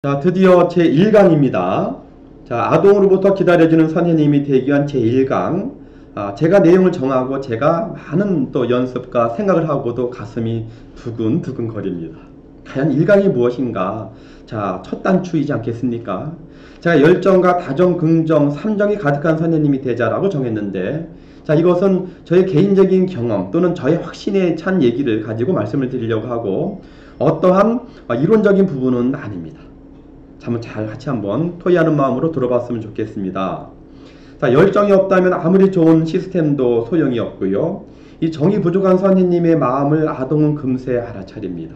자, 드디어 제1강입니다. 자, 아동으로부터 기다려지는 선생님이 되기 위한 제1강. 제가 내용을 정하고 제가 많은 또 연습과 생각을 하고도 가슴이 두근두근 거립니다. 과연 1강이 무엇인가? 자, 첫 단추이지 않겠습니까? 제가 열정과 다정, 긍정, 삼정이 가득한 선생님이 되자라고 정했는데, 자, 이것은 저의 개인적인 경험 또는 저의 확신에 찬 얘기를 가지고 말씀을 드리려고 하고, 어떠한 이론적인 부분은 아닙니다. 같이 한번 토의하는 마음으로 들어봤으면 좋겠습니다. 자, 열정이 없다면 아무리 좋은 시스템도 소용이 없고요. 이 정이 부족한 선생님의 마음을 아동은 금세 알아차립니다.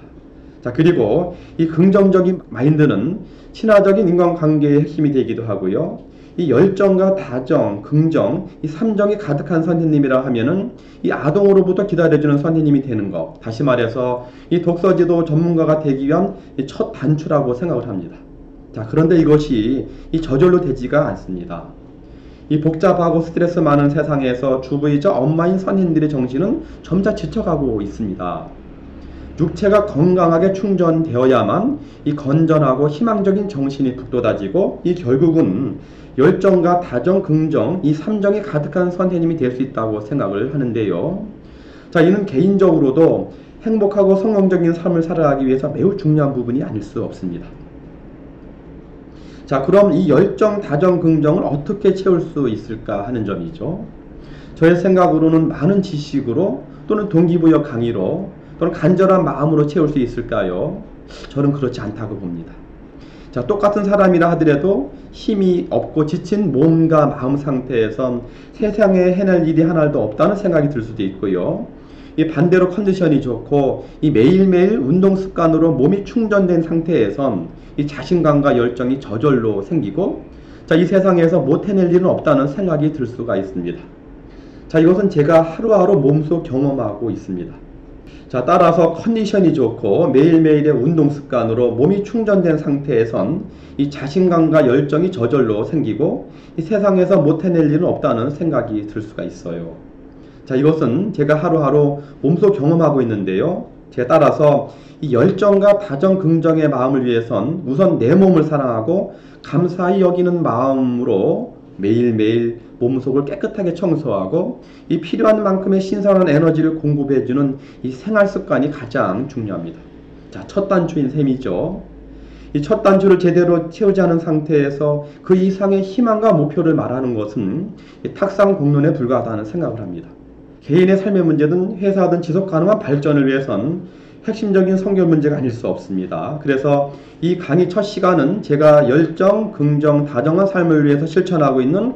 자, 그리고 이 긍정적인 마인드는 친화적인 인간관계의 핵심이 되기도 하고요. 이 열정과 다정, 긍정, 이 삼정이 가득한 선생님이라 하면은 이 아동으로부터 기다려주는 선생님이 되는 것. 다시 말해서 이 독서지도 전문가가 되기 위한 이 첫 단추라고 생각을 합니다. 자, 그런데 이것이 이 저절로 되지가 않습니다. 이 복잡하고 스트레스 많은 세상에서 주부이자 엄마인 선생님들의 정신은 점차 지쳐가고 있습니다. 육체가 건강하게 충전되어야만 이 건전하고 희망적인 정신이 북돋아지고 이 결국은 열정과 다정, 긍정, 이 삼정이 가득한 선생님이 될 수 있다고 생각을 하는데요. 자, 이는 개인적으로도 행복하고 성공적인 삶을 살아가기 위해서 매우 중요한 부분이 아닐 수 없습니다. 자, 그럼 이 열정, 다정, 긍정을 어떻게 채울 수 있을까 하는 점이죠. 저의 생각으로는 많은 지식으로 또는 동기부여 강의로 또는 간절한 마음으로 채울 수 있을까요? 저는 그렇지 않다고 봅니다. 자, 똑같은 사람이라 하더라도 힘이 없고 지친 몸과 마음 상태에선 세상에 해낼 일이 하나도 없다는 생각이 들 수도 있고요. 이 반대로 컨디션이 좋고 이 매일매일 운동 습관으로 몸이 충전된 상태에선 이 자신감과 열정이 저절로 생기고, 자, 이 세상에서 못 해낼 일은 없다는 생각이 들 수가 있습니다. 자, 이것은 제가 하루하루 몸소 경험하고 있습니다. 자, 따라서 컨디션이 좋고 매일매일의 운동 습관으로 몸이 충전된 상태에선 이 자신감과 열정이 저절로 생기고 이 세상에서 못 해낼 일은 없다는 생각이 들 수가 있어요. 자, 이것은 제가 하루하루 몸소 경험하고 있는데요. 따라서 이 열정과 다정, 긍정의 마음을 위해선 우선 내 몸을 사랑하고 감사히 여기는 마음으로 매일매일 몸속을 깨끗하게 청소하고 이 필요한 만큼의 신선한 에너지를 공급해주는 이 생활 습관이 가장 중요합니다. 자, 첫 단추인 셈이죠. 이 첫 단추를 제대로 채우지 않은 상태에서 그 이상의 희망과 목표를 말하는 것은 탁상 공론에 불과하다는 생각을 합니다. 개인의 삶의 문제든 회사든 지속 가능한 발전을 위해선 핵심적인 성결 문제가 아닐 수 없습니다. 그래서 이 강의 첫 시간은 제가 열정, 긍정, 다정한 삶을 위해서 실천하고 있는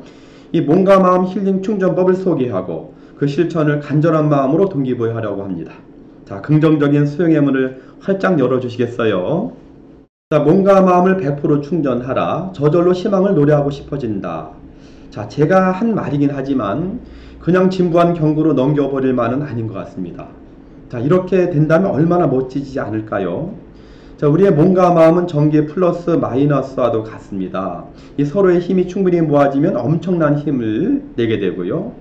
이 몸과 마음 힐링 충전법을 소개하고 그 실천을 간절한 마음으로 동기부여하려고 합니다. 자, 긍정적인 수용의 문을 활짝 열어주시겠어요? 자, 몸과 마음을 100% 충전하라. 저절로 희망을 노래하고 싶어진다. 자, 제가 한 말이긴 하지만 그냥 진부한 경고로 넘겨버릴 말은 아닌 것 같습니다. 자, 이렇게 된다면 얼마나 멋지지 않을까요? 자, 우리의 몸과 마음은 전기 플러스 마이너스와도 같습니다. 이 서로의 힘이 충분히 모아지면 엄청난 힘을 내게 되고요.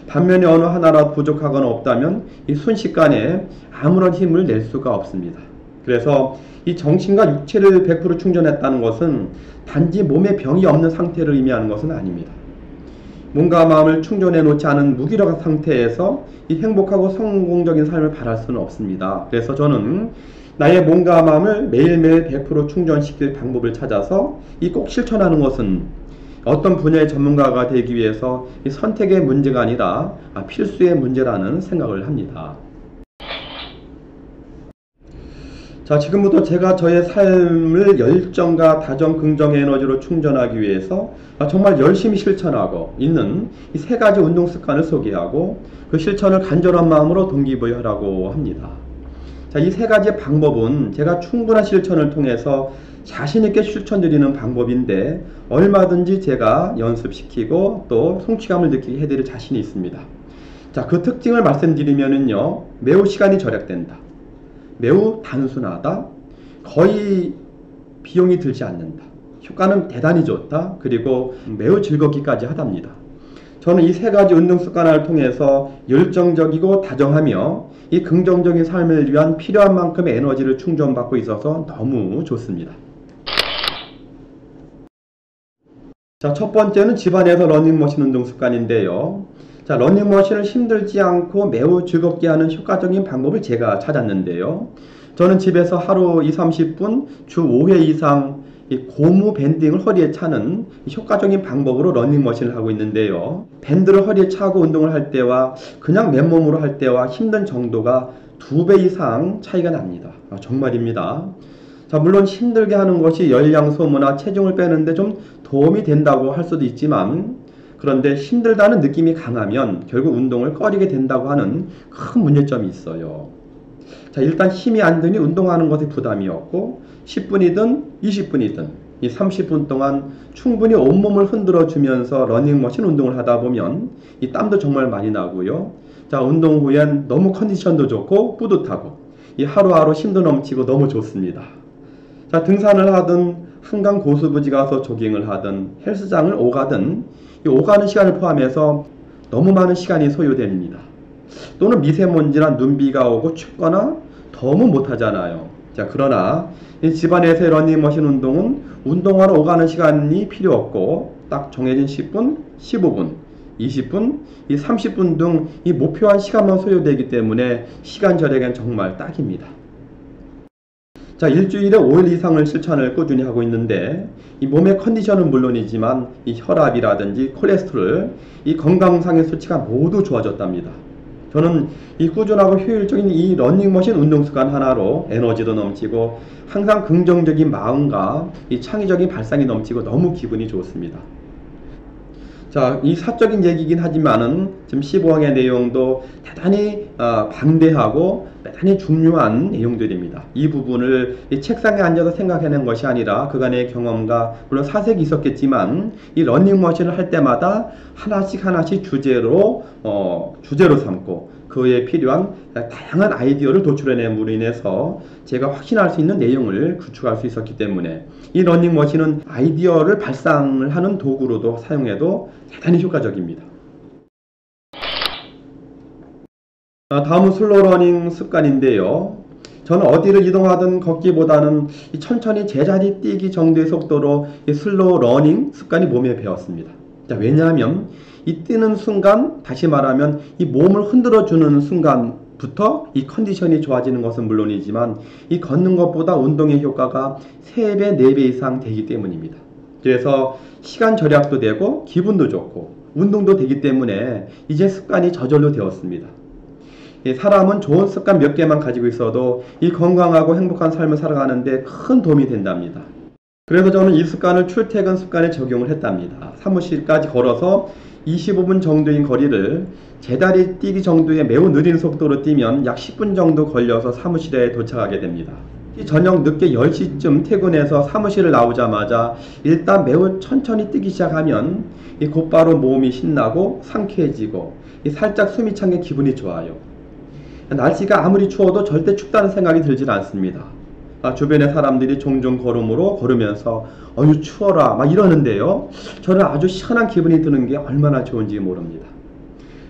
반면에 어느 하나라도 부족하거나 없다면 이 순식간에 아무런 힘을 낼 수가 없습니다. 그래서 이 정신과 육체를 100% 충전했다는 것은 단지 몸에 병이 없는 상태를 의미하는 것은 아닙니다. 몸과 마음을 충전해 놓지 않은 무기력한 상태에서 이 행복하고 성공적인 삶을 바랄 수는 없습니다. 그래서 저는 나의 몸과 마음을 매일매일 100% 충전시킬 방법을 찾아서 이 꼭 실천하는 것은 어떤 분야의 전문가가 되기 위해서 이 선택의 문제가 아니라 필수의 문제라는 생각을 합니다. 자, 지금부터 제가 저의 삶을 열정과 다정, 긍정의 에너지로 충전하기 위해서 정말 열심히 실천하고 있는 이 세 가지 운동 습관을 소개하고 그 실천을 간절한 마음으로 동기부여하라고 합니다. 자, 이 세 가지 방법은 제가 충분한 실천을 통해서 자신있게 실천드리는 방법인데 얼마든지 제가 연습시키고 또 성취감을 느끼게 해드릴 자신이 있습니다. 자, 그 특징을 말씀드리면은요, 매우 시간이 절약된다. 매우 단순하다. 거의 비용이 들지 않는다. 효과는 대단히 좋다. 그리고 매우 즐겁기까지 하답니다. 저는 이 세 가지 운동 습관을 통해서 열정적이고 다정하며 이 긍정적인 삶을 위한 필요한 만큼의 에너지를 충전받고 있어서 너무 좋습니다. 자, 첫 번째는 집안에서 러닝머신 운동 습관인데요. 자, 러닝머신을 힘들지 않고 매우 즐겁게 하는 효과적인 방법을 제가 찾았는데요. 저는 집에서 하루 2, 30분 주 5회 이상 이 고무 밴딩을 허리에 차는 효과적인 방법으로 러닝머신을 하고 있는데요. 밴드를 허리에 차고 운동을 할 때와 그냥 맨몸으로 할 때와 힘든 정도가 2배 이상 차이가 납니다. 정말입니다. 자, 물론 힘들게 하는 것이 열량 소모나 체중을 빼는데 좀 도움이 된다고 할 수도 있지만, 그런데 힘들다는 느낌이 강하면 결국 운동을 꺼리게 된다고 하는 큰 문제점이 있어요. 자, 일단 힘이 안 드니 운동하는 것에 부담이 없고 10분이든 20분이든 이 30분 동안 충분히 온몸을 흔들어 주면서 러닝머신 운동을 하다 보면 이 땀도 정말 많이 나고요. 자, 운동 후엔 너무 컨디션도 좋고 뿌듯하고 이 하루하루 힘도 넘치고 너무 좋습니다. 자, 등산을 하든 한강 고수부지 가서 조깅을 하든 헬스장을 오가든 이 오가는 시간을 포함해서 너무 많은 시간이 소요됩니다. 또는 미세먼지나 눈비가 오고 춥거나 너무 못하잖아요. 자, 그러나 이 집안에서의 러닝머신 운동은 운동하러 오가는 시간이 필요 없고 딱 정해진 10분, 15분, 20분, 이 30분 등 이 목표한 시간만 소요되기 때문에 시간 절약엔 정말 딱입니다. 자, 일주일에 5일 이상을 실천을 꾸준히 하고 있는데 이 몸의 컨디션은 물론이지만 이 혈압이라든지 콜레스테롤, 이 건강상의 수치가 모두 좋아졌답니다. 저는 이 꾸준하고 효율적인 이 러닝머신 운동 습관 하나로 에너지도 넘치고 항상 긍정적인 마음과 이 창의적인 발상이 넘치고 너무 기분이 좋습니다. 자, 이 사적인 얘기긴 하지만은 지금 15항의 내용도 대단히 방대하고 대단히 중요한 내용들입니다. 이 부분을 이 책상에 앉아서 생각해낸 것이 아니라 그간의 경험과 물론 사색이 있었겠지만 이 러닝머신을 할 때마다 하나씩 주제로 삼고 그에 필요한 다양한 아이디어를 도출해냄으로 인해서 제가 확신할 수 있는 내용을 구축할 수 있었기 때문에 이 러닝머신은 아이디어를 발상을 하는 도구로도 사용해도 대단히 효과적입니다. 다음은 슬로우러닝 습관인데요. 저는 어디를 이동하든 걷기보다는 천천히 제자리 뛰기 정도의 속도로 이 슬로우러닝 습관이 몸에 배웠습니다. 자, 왜냐하면 이 뛰는 순간, 다시 말하면 이 몸을 흔들어주는 순간부터 이 컨디션이 좋아지는 것은 물론이지만 이 걷는 것보다 운동의 효과가 3배, 4배 이상 되기 때문입니다. 그래서 시간 절약도 되고 기분도 좋고 운동도 되기 때문에 이제 습관이 저절로 되었습니다. 사람은 좋은 습관 몇 개만 가지고 있어도 이 건강하고 행복한 삶을 살아가는데 큰 도움이 된답니다. 그래서 저는 이 습관을 출퇴근 습관에 적용을 했답니다. 사무실까지 걸어서 25분 정도인 거리를 제다리 뛰기 정도의 매우 느린 속도로 뛰면 약 10분 정도 걸려서 사무실에 도착하게 됩니다. 저녁 늦게 10시쯤 퇴근해서 사무실을 나오자마자 일단 매우 천천히 뛰기 시작하면 곧바로 몸이 신나고 상쾌해지고 살짝 숨이 찬 게 기분이 좋아요. 날씨가 아무리 추워도 절대 춥다는 생각이 들질 않습니다. 주변의 사람들이 종종 걸으면서 어휴 추워라 막 이러는데요. 저는 아주 시원한 기분이 드는 게 얼마나 좋은지 모릅니다.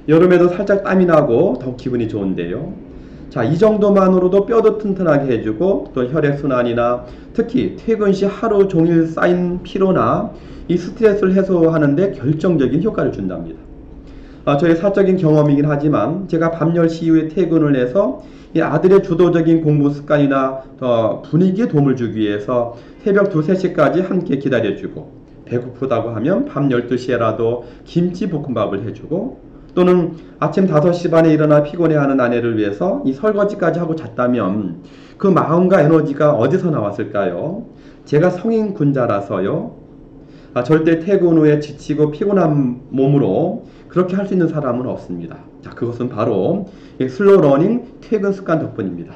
여름에도 살짝 땀이 나고 더 기분이 좋은데요. 자, 이 정도만으로도 뼈도 튼튼하게 해주고 또 혈액순환이나 특히 퇴근 시 하루 종일 쌓인 피로나 이 스트레스를 해소하는 데 결정적인 효과를 준답니다. 저의 사적인 경험이긴 하지만 제가 밤 10시 이후에 퇴근을 해서 이 아들의 주도적인 공부 습관이나 분위기에 도움을 주기 위해서 새벽 2, 3시까지 함께 기다려주고 배고프다고 하면 밤 12시에라도 김치볶음밥을 해주고 또는 아침 5시 반에 일어나 피곤해하는 아내를 위해서 이 설거지까지 하고 잤다면 그 마음과 에너지가 어디서 나왔을까요? 제가 성인 군자라서요. 절대 퇴근 후에 지치고 피곤한 몸으로 그렇게 할 수 있는 사람은 없습니다. 자, 그것은 바로 슬로우 러닝 퇴근 습관 덕분입니다.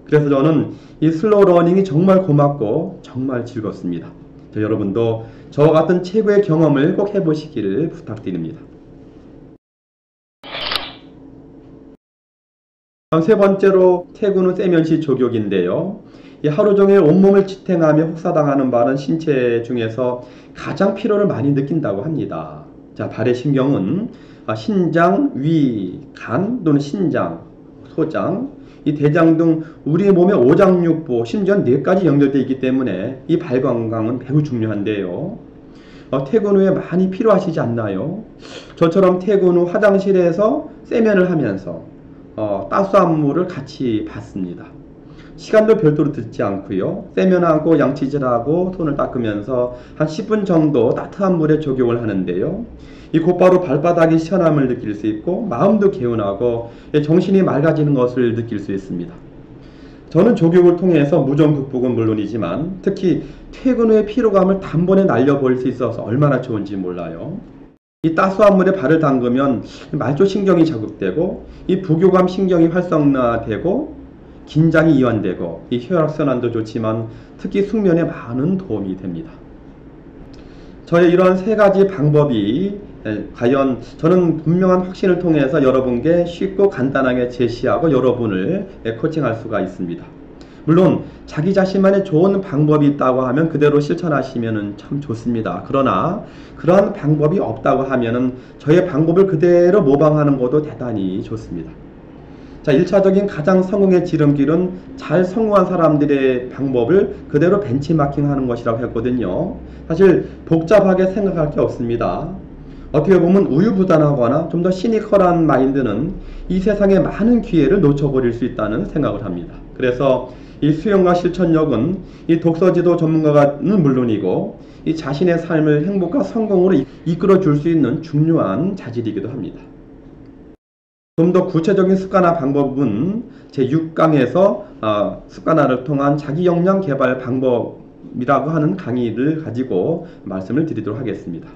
그래서 저는 이 슬로우 러닝이 정말 고맙고 정말 즐겁습니다. 여러분도 저와 같은 최고의 경험을 꼭 해보시기를 부탁드립니다. 세 번째로 퇴근 후 세면시 족욕인데요. 하루 종일 온몸을 지탱하며 혹사당하는 발은 신체 중에서 가장 피로를 많이 느낀다고 합니다. 자, 발의 신경은 신장, 위, 간 또는 신장, 소장, 이 대장 등 우리 몸의 오장육부, 심지어 뇌까지 연결되어 있기 때문에 이 발 건강은 매우 중요한데요. 퇴근 후에 많이 피로하시지 않나요? 저처럼 퇴근 후 화장실에서 세면을 하면서 따스한 물을 같이 받습니다. 시간도 별도로 듣지 않고요. 세면하고 양치질하고 손을 닦으면서 한 10분 정도 따뜻한 물에 적용을 하는데요. 이 곧바로 발바닥이 시원함을 느낄 수 있고 마음도 개운하고 정신이 맑아지는 것을 느낄 수 있습니다. 저는 조격을 통해서 무좀 극복은 물론이지만 특히 퇴근 후의 피로감을 단번에 날려버릴 수 있어서 얼마나 좋은지 몰라요. 이 따스한 물에 발을 담그면 말초신경이 자극되고 이 부교감 신경이 활성화되고 긴장이 이완되고 이 혈액순환도 좋지만 특히 숙면에 많은 도움이 됩니다. 저의 이런 세 가지 방법이 과연 저는 분명한 확신을 통해서 여러분께 쉽고 간단하게 제시하고 여러분을 코칭할 수가 있습니다. 물론 자기 자신만의 좋은 방법이 있다고 하면 그대로 실천하시면 참 좋습니다. 그러나 그러한 방법이 없다고 하면 저의 방법을 그대로 모방하는 것도 대단히 좋습니다. 자, 1차적인 가장 성공의 지름길은 잘 성공한 사람들의 방법을 그대로 벤치마킹하는 것이라고 했거든요. 사실 복잡하게 생각할 게 없습니다. 어떻게 보면 우유부단하거나 좀 더 시니컬한 마인드는 이 세상의 많은 기회를 놓쳐버릴 수 있다는 생각을 합니다. 그래서 이 수용과 실천력은 이 독서지도 전문가는 물론이고 이 자신의 삶을 행복과 성공으로 이끌어 줄 수 있는 중요한 자질이기도 합니다. 좀 더 구체적인 습관화 방법은 제6강에서 습관화를 통한 자기 역량 개발 방법이라고 하는 강의를 가지고 말씀을 드리도록 하겠습니다.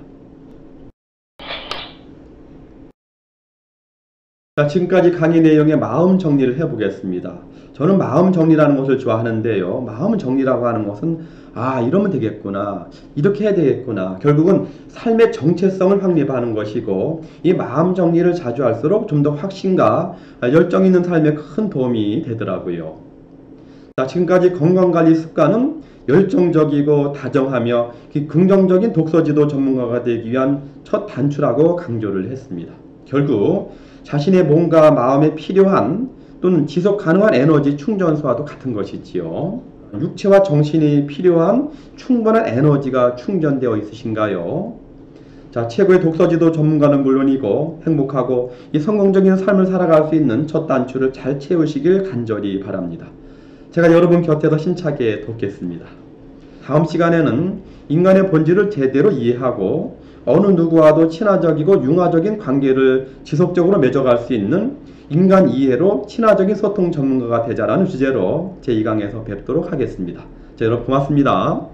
자, 지금까지 강의 내용의 마음 정리를 해보겠습니다. 저는 마음 정리라는 것을 좋아하는데요. 마음 정리라고 하는 것은 이러면 되겠구나, 이렇게 해야 되겠구나, 결국은 삶의 정체성을 확립하는 것이고 이 마음 정리를 자주 할수록 좀 더 확신과 열정 있는 삶에 큰 도움이 되더라고요. 자, 지금까지 건강관리 습관은 열정적이고 다정하며 긍정적인 독서지도 전문가가 되기 위한 첫 단추라고 강조를 했습니다. 결국 자신의 몸과 마음에 필요한 또는 지속 가능한 에너지 충전소와도 같은 것이지요. 육체와 정신이 필요한 충분한 에너지가 충전되어 있으신가요? 자, 최고의 독서지도 전문가는 물론이고 행복하고 이 성공적인 삶을 살아갈 수 있는 첫 단추를 잘 채우시길 간절히 바랍니다. 제가 여러분 곁에서 힘차게 돕겠습니다. 다음 시간에는 인간의 본질을 제대로 이해하고 어느 누구와도 친화적이고 융화적인 관계를 지속적으로 맺어갈 수 있는 인간 이해로 친화적인 소통 전문가가 되자라는 주제로 제2강에서 뵙도록 하겠습니다. 자, 여러분 고맙습니다.